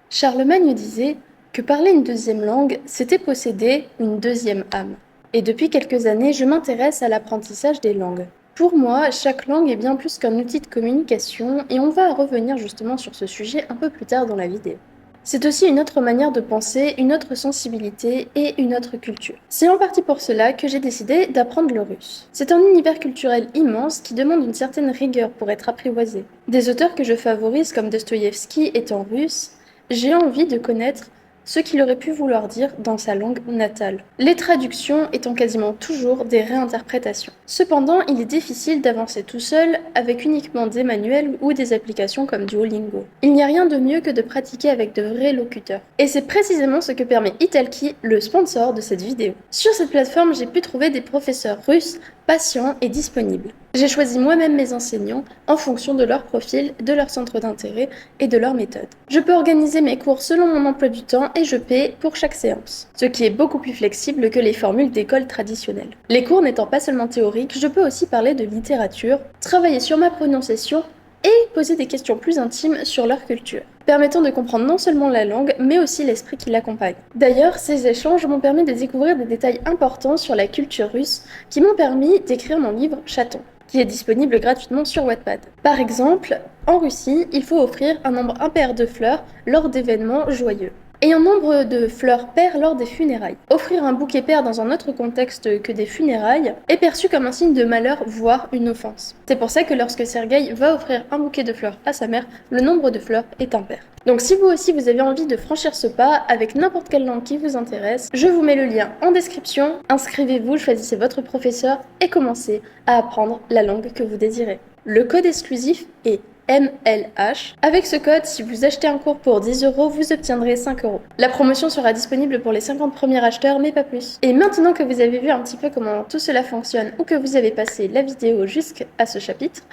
Charlemagne disait que parler une deuxième langue, c'était posséder une deuxième âme. Et depuis quelques années, je m'intéresse à l'apprentissage des langues. Pour moi, chaque langue est bien plus qu'un outil de communication et on va revenir justement sur ce sujet un peu plus tard dans la vidéo. C'est aussi une autre manière de penser, une autre sensibilité et une autre culture. C'est en partie pour cela que j'ai décidé d'apprendre le russe. C'est un univers culturel immense qui demande une certaine rigueur pour être apprivoisé. Des auteurs que je favorise comme Dostoïevski étant russe, j'ai envie de connaître ce qu'il aurait pu vouloir dire dans sa langue natale. Les traductions étant quasiment toujours des réinterprétations. Cependant, il est difficile d'avancer tout seul avec uniquement des manuels ou des applications comme Duolingo. Il n'y a rien de mieux que de pratiquer avec de vrais locuteurs. Et c'est précisément ce que permet Italki, le sponsor de cette vidéo. Sur cette plateforme, j'ai pu trouver des professeurs russes patients et disponibles. J'ai choisi moi-même mes enseignants en fonction de leur profil, de leur centre d'intérêt et de leur méthode. Je peux organiser mes cours selon mon emploi du temps et je paie pour chaque séance, ce qui est beaucoup plus flexible que les formules d'école traditionnelles. Les cours n'étant pas seulement théoriques, je peux aussi parler de littérature, travailler sur ma prononciation et poser des questions plus intimes sur leur culture, permettant de comprendre non seulement la langue, mais aussi l'esprit qui l'accompagne. D'ailleurs, ces échanges m'ont permis de découvrir des détails importants sur la culture russe qui m'ont permis d'écrire mon livre Chaton, qui est disponible gratuitement sur Wattpad. Par exemple, en Russie, il faut offrir un nombre impair de fleurs lors d'événements joyeux et un nombre de fleurs paires lors des funérailles. Offrir un bouquet pair dans un autre contexte que des funérailles est perçu comme un signe de malheur, voire une offense. C'est pour ça que lorsque Sergueï va offrir un bouquet de fleurs à sa mère, le nombre de fleurs est impair. Donc si vous aussi vous avez envie de franchir ce pas avec n'importe quelle langue qui vous intéresse, je vous mets le lien en description. Inscrivez-vous, choisissez votre professeur et commencez à apprendre la langue que vous désirez. Le code exclusif est MLH. Avec ce code, si vous achetez un cours pour 10€, vous obtiendrez 5€. La promotion sera disponible pour les 50 premiers acheteurs, mais pas plus. Et maintenant que vous avez vu un petit peu comment tout cela fonctionne ou que vous avez passé la vidéo jusqu'à ce chapitre,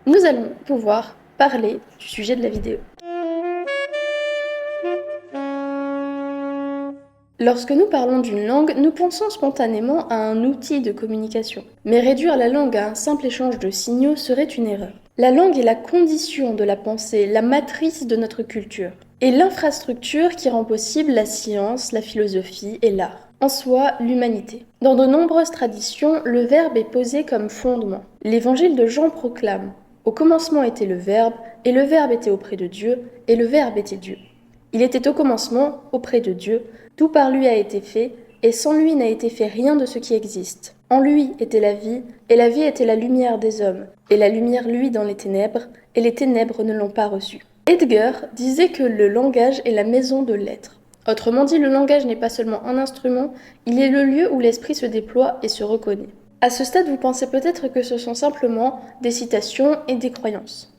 nous allons pouvoir parler du sujet de la vidéo. Lorsque nous parlons d'une langue, nous pensons spontanément à un outil de communication. Mais réduire la langue à un simple échange de signaux serait une erreur. La langue est la condition de la pensée, la matrice de notre culture, et l'infrastructure qui rend possible la science, la philosophie et l'art. En soi, l'humanité. Dans de nombreuses traditions, le verbe est posé comme fondement. L'évangile de Jean proclame: au commencement était le Verbe, et le Verbe était auprès de Dieu, et le Verbe était Dieu. Il était au commencement auprès de Dieu, tout par lui a été fait, et sans lui n'a été fait rien de ce qui existe. En lui était la vie, et la vie était la lumière des hommes, et la lumière luit dans les ténèbres, et les ténèbres ne l'ont pas reçue. Edgar disait que le langage est la maison de l'être. Autrement dit, le langage n'est pas seulement un instrument, il est le lieu où l'esprit se déploie et se reconnaît. À ce stade, vous pensez peut-être que ce sont simplement des citations et des croyances.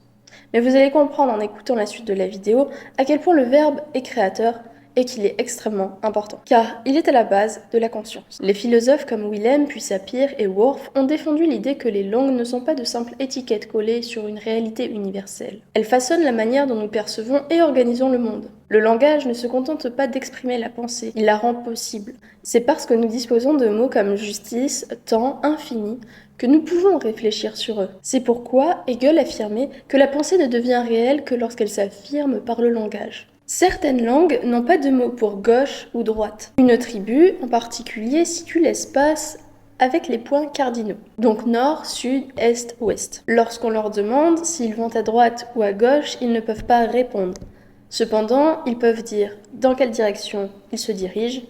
Mais vous allez comprendre en écoutant la suite de la vidéo à quel point le verbe est créateur et qu'il est extrêmement important, car il est à la base de la conscience. Les philosophes comme Willem, puis Sapir et Worf ont défendu l'idée que les langues ne sont pas de simples étiquettes collées sur une réalité universelle. Elles façonnent la manière dont nous percevons et organisons le monde. Le langage ne se contente pas d'exprimer la pensée, il la rend possible. C'est parce que nous disposons de mots comme justice, temps, infini, que nous pouvons réfléchir sur eux. C'est pourquoi Hegel affirmait que la pensée ne devient réelle que lorsqu'elle s'affirme par le langage. Certaines langues n'ont pas de mots pour gauche ou droite. Une tribu, en particulier, situe l'espace avec les points cardinaux, donc nord, sud, est, ouest. Lorsqu'on leur demande s'ils vont à droite ou à gauche, ils ne peuvent pas répondre. Cependant, ils peuvent dire dans quelle direction ils se dirigent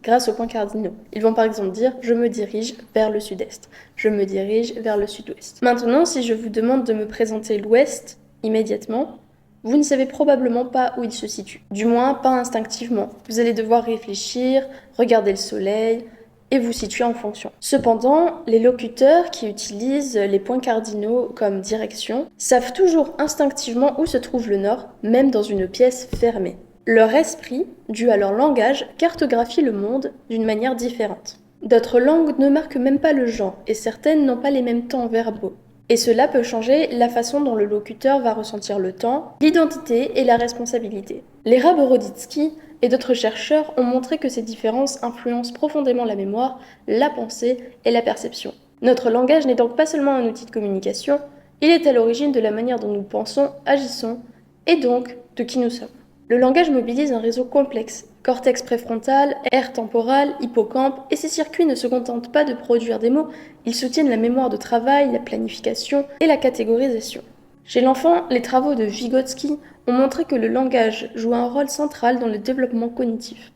grâce aux points cardinaux. Ils vont par exemple dire « je me dirige vers le sud-est »,« je me dirige vers le sud-ouest ». Maintenant, si je vous demande de me présenter l'ouest immédiatement, vous ne savez probablement pas où il se situe. Du moins, pas instinctivement. Vous allez devoir réfléchir, regarder le soleil et vous situer en fonction. Cependant, les locuteurs qui utilisent les points cardinaux comme direction savent toujours instinctivement où se trouve le nord, même dans une pièce fermée. Leur esprit, dû à leur langage, cartographie le monde d'une manière différente. D'autres langues ne marquent même pas le genre, et certaines n'ont pas les mêmes temps verbaux. Et cela peut changer la façon dont le locuteur va ressentir le temps, l'identité et la responsabilité. Lera Boroditsky et d'autres chercheurs ont montré que ces différences influencent profondément la mémoire, la pensée et la perception. Notre langage n'est donc pas seulement un outil de communication, il est à l'origine de la manière dont nous pensons, agissons, et donc de qui nous sommes. Le langage mobilise un réseau complexe, cortex préfrontal, aire temporale, hippocampe, et ces circuits ne se contentent pas de produire des mots, ils soutiennent la mémoire de travail, la planification et la catégorisation. Chez l'enfant, les travaux de Vygotsky ont montré que le langage joue un rôle central dans le développement cognitif.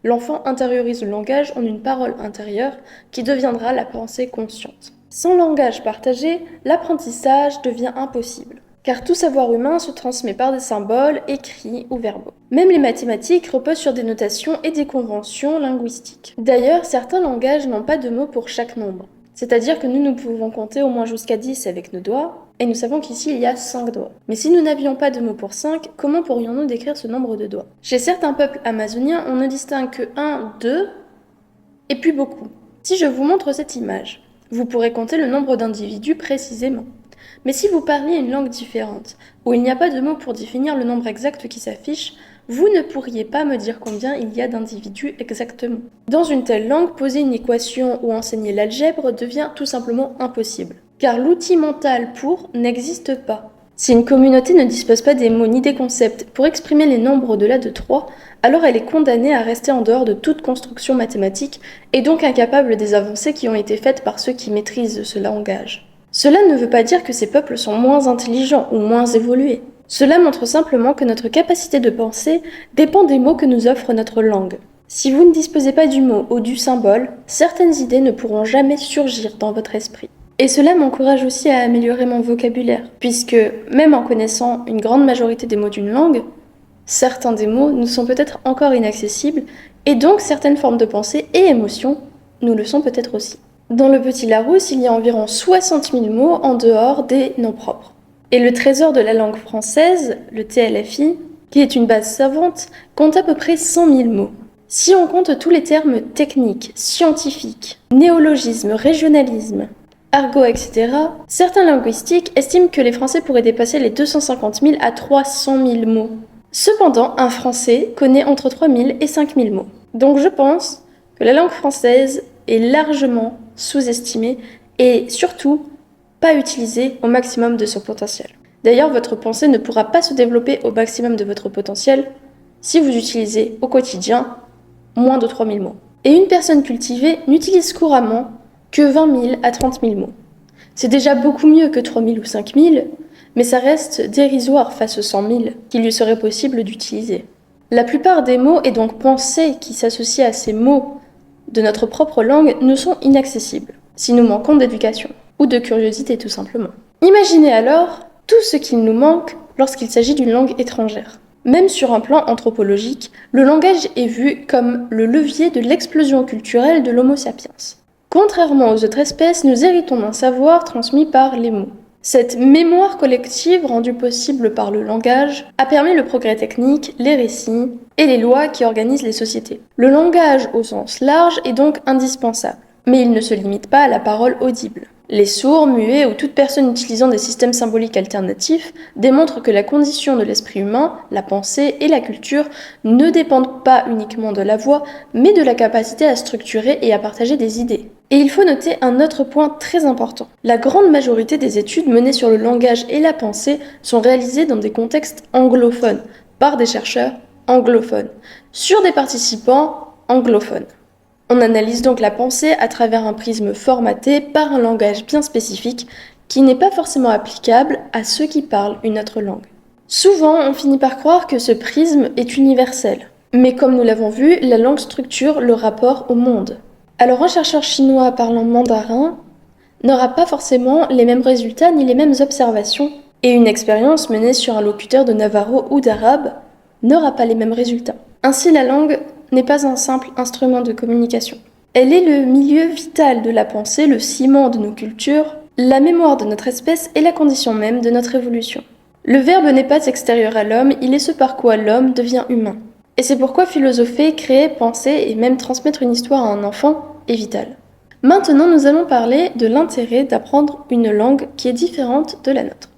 L'enfant intériorise le langage en une parole intérieure qui deviendra la pensée consciente. Sans langage partagé, l'apprentissage devient impossible, car tout savoir humain se transmet par des symboles, écrits ou verbaux. Même les mathématiques reposent sur des notations et des conventions linguistiques. D'ailleurs, certains langages n'ont pas de mots pour chaque nombre. C'est-à-dire que nous pouvons compter au moins jusqu'à 10 avec nos doigts, et nous savons qu'ici il y a 5 doigts. Mais si nous n'avions pas de mots pour 5, comment pourrions-nous décrire ce nombre de doigts? Chez certains peuples amazoniens, on ne distingue que 1, 2, et puis beaucoup. Si je vous montre cette image, vous pourrez compter le nombre d'individus précisément. Mais si vous parliez une langue différente, où il n'y a pas de mots pour définir le nombre exact qui s'affiche, vous ne pourriez pas me dire combien il y a d'individus exactement. Dans une telle langue, poser une équation ou enseigner l'algèbre devient tout simplement impossible, car l'outil mental pour n'existe pas. Si une communauté ne dispose pas des mots ni des concepts pour exprimer les nombres au-delà de 3, alors elle est condamnée à rester en dehors de toute construction mathématique et donc incapable des avancées qui ont été faites par ceux qui maîtrisent ce langage. Cela ne veut pas dire que ces peuples sont moins intelligents ou moins évolués. Cela montre simplement que notre capacité de penser dépend des mots que nous offre notre langue. Si vous ne disposez pas du mot ou du symbole, certaines idées ne pourront jamais surgir dans votre esprit. Et cela m'encourage aussi à améliorer mon vocabulaire, puisque même en connaissant une grande majorité des mots d'une langue, certains des mots nous sont peut-être encore inaccessibles, et donc certaines formes de pensée et émotions nous le sont peut-être aussi. Dans le Petit Larousse, il y a environ 60 000 mots en dehors des noms propres. Et le trésor de la langue française, le TLFI, qui est une base savante, compte à peu près 100 000 mots. Si on compte tous les termes techniques, scientifiques, néologismes, régionalismes, argot, etc., certains linguistiques estiment que les Français pourraient dépasser les 250 000 à 300 000 mots. Cependant, un Français connaît entre 3 000 et 5 000 mots. Donc je pense que la langue française est largement sous-estimée et surtout pas utilisée au maximum de son potentiel. D'ailleurs, votre pensée ne pourra pas se développer au maximum de votre potentiel si vous utilisez au quotidien moins de 3 000 mots. Et une personne cultivée n'utilise couramment que 20 000 à 30 000 mots. C'est déjà beaucoup mieux que 3 000 ou 5 000, mais ça reste dérisoire face aux 100 000 qu'il lui serait possible d'utiliser. La plupart des mots et donc pensées qui s'associent à ces mots de notre propre langue nous sont inaccessibles, si nous manquons d'éducation, ou de curiosité tout simplement. Imaginez alors tout ce qu'il nous manque lorsqu'il s'agit d'une langue étrangère. Même sur un plan anthropologique, le langage est vu comme le levier de l'explosion culturelle de l'Homo sapiens. Contrairement aux autres espèces, nous héritons d'un savoir transmis par les mots. Cette mémoire collective rendue possible par le langage a permis le progrès technique, les récits et les lois qui organisent les sociétés. Le langage au sens large est donc indispensable, mais il ne se limite pas à la parole audible. Les sourds, muets ou toute personne utilisant des systèmes symboliques alternatifs démontrent que la condition de l'esprit humain, la pensée et la culture ne dépendent pas uniquement de la voix, mais de la capacité à structurer et à partager des idées. Et il faut noter un autre point très important. La grande majorité des études menées sur le langage et la pensée sont réalisées dans des contextes anglophones, par des chercheurs anglophones, sur des participants anglophones. On analyse donc la pensée à travers un prisme formaté par un langage bien spécifique qui n'est pas forcément applicable à ceux qui parlent une autre langue. Souvent, on finit par croire que ce prisme est universel. Mais comme nous l'avons vu, la langue structure le rapport au monde. Alors un chercheur chinois parlant mandarin n'aura pas forcément les mêmes résultats ni les mêmes observations, et une expérience menée sur un locuteur de navajo ou d'arabe n'aura pas les mêmes résultats. Ainsi, la langue n'est pas un simple instrument de communication. Elle est le milieu vital de la pensée, le ciment de nos cultures, la mémoire de notre espèce et la condition même de notre évolution. Le verbe n'est pas extérieur à l'homme, il est ce par quoi l'homme devient humain. Et c'est pourquoi philosopher, créer, penser et même transmettre une histoire à un enfant est vital. Maintenant, nous allons parler de l'intérêt d'apprendre une langue qui est différente de la nôtre.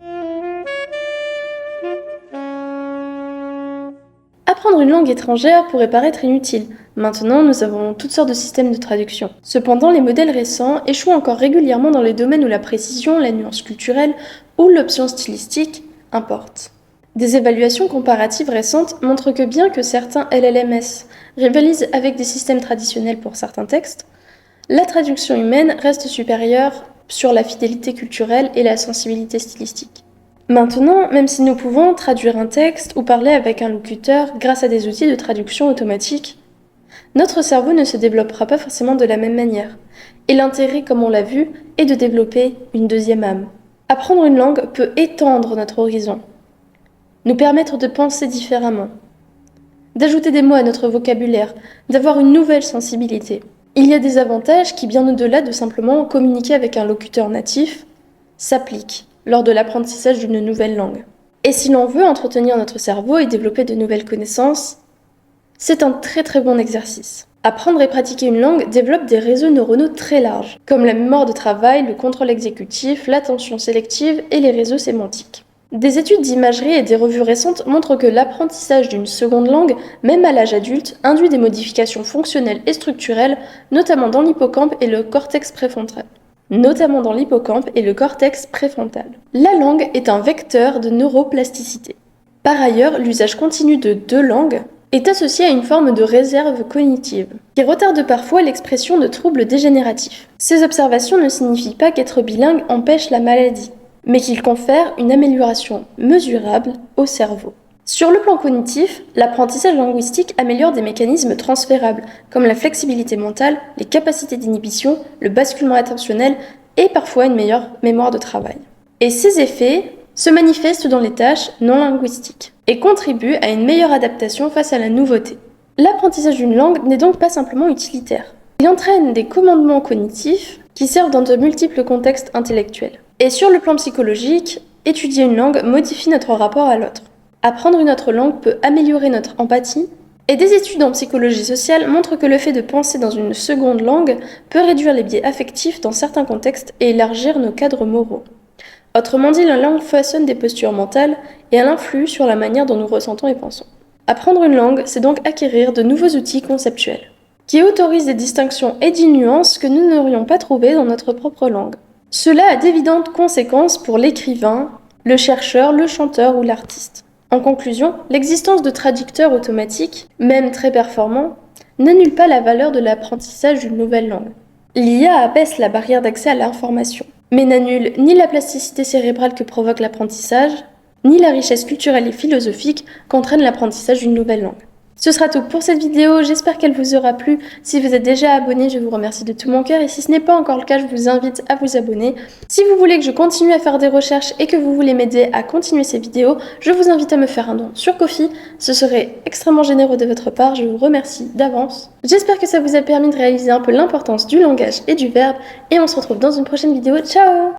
Apprendre une langue étrangère pourrait paraître inutile. Maintenant, nous avons toutes sortes de systèmes de traduction. Cependant, les modèles récents échouent encore régulièrement dans les domaines où la précision, la nuance culturelle ou l'option stylistique importent. Des évaluations comparatives récentes montrent que bien que certains LLMS rivalisent avec des systèmes traditionnels pour certains textes, la traduction humaine reste supérieure sur la fidélité culturelle et la sensibilité stylistique. Maintenant, même si nous pouvons traduire un texte ou parler avec un locuteur grâce à des outils de traduction automatique, notre cerveau ne se développera pas forcément de la même manière. Et l'intérêt, comme on l'a vu, est de développer une deuxième âme. Apprendre une langue peut étendre notre horizon, nous permettre de penser différemment, d'ajouter des mots à notre vocabulaire, d'avoir une nouvelle sensibilité. Il y a des avantages qui, bien au-delà de simplement communiquer avec un locuteur natif, s'appliquent lors de l'apprentissage d'une nouvelle langue. Et si l'on veut entretenir notre cerveau et développer de nouvelles connaissances, c'est un très bon exercice. Apprendre et pratiquer une langue développe des réseaux neuronaux très larges, comme la mémoire de travail, le contrôle exécutif, l'attention sélective et les réseaux sémantiques. Des études d'imagerie et des revues récentes montrent que l'apprentissage d'une seconde langue, même à l'âge adulte, induit des modifications fonctionnelles et structurelles, notamment dans l'hippocampe et le cortex préfrontal. La langue est un vecteur de neuroplasticité. Par ailleurs, l'usage continu de deux langues est associé à une forme de réserve cognitive, qui retarde parfois l'expression de troubles dégénératifs. Ces observations ne signifient pas qu'être bilingue empêche la maladie, mais qu'il confère une amélioration mesurable au cerveau. Sur le plan cognitif, l'apprentissage linguistique améliore des mécanismes transférables, comme la flexibilité mentale, les capacités d'inhibition, le basculement attentionnel et parfois une meilleure mémoire de travail. Et ces effets se manifestent dans les tâches non linguistiques et contribuent à une meilleure adaptation face à la nouveauté. L'apprentissage d'une langue n'est donc pas simplement utilitaire. Il entraîne des commandements cognitifs qui servent dans de multiples contextes intellectuels. Et sur le plan psychologique, étudier une langue modifie notre rapport à l'autre. Apprendre une autre langue peut améliorer notre empathie, et des études en psychologie sociale montrent que le fait de penser dans une seconde langue peut réduire les biais affectifs dans certains contextes et élargir nos cadres moraux. Autrement dit, la langue façonne des postures mentales et elle influe sur la manière dont nous ressentons et pensons. Apprendre une langue, c'est donc acquérir de nouveaux outils conceptuels, qui autorisent des distinctions et des nuances que nous n'aurions pas trouvées dans notre propre langue. Cela a d'évidentes conséquences pour l'écrivain, le chercheur, le chanteur ou l'artiste. En conclusion, l'existence de traducteurs automatiques, même très performants, n'annule pas la valeur de l'apprentissage d'une nouvelle langue. L'IA abaisse la barrière d'accès à l'information, mais n'annule ni la plasticité cérébrale que provoque l'apprentissage, ni la richesse culturelle et philosophique qu'entraîne l'apprentissage d'une nouvelle langue. Ce sera tout pour cette vidéo, j'espère qu'elle vous aura plu. Si vous êtes déjà abonné, je vous remercie de tout mon cœur et si ce n'est pas encore le cas, je vous invite à vous abonner. Si vous voulez que je continue à faire des recherches et que vous voulez m'aider à continuer ces vidéos, je vous invite à me faire un don sur Ko-fi. Ce serait extrêmement généreux de votre part, je vous remercie d'avance. J'espère que ça vous a permis de réaliser un peu l'importance du langage et du verbe et on se retrouve dans une prochaine vidéo. Ciao!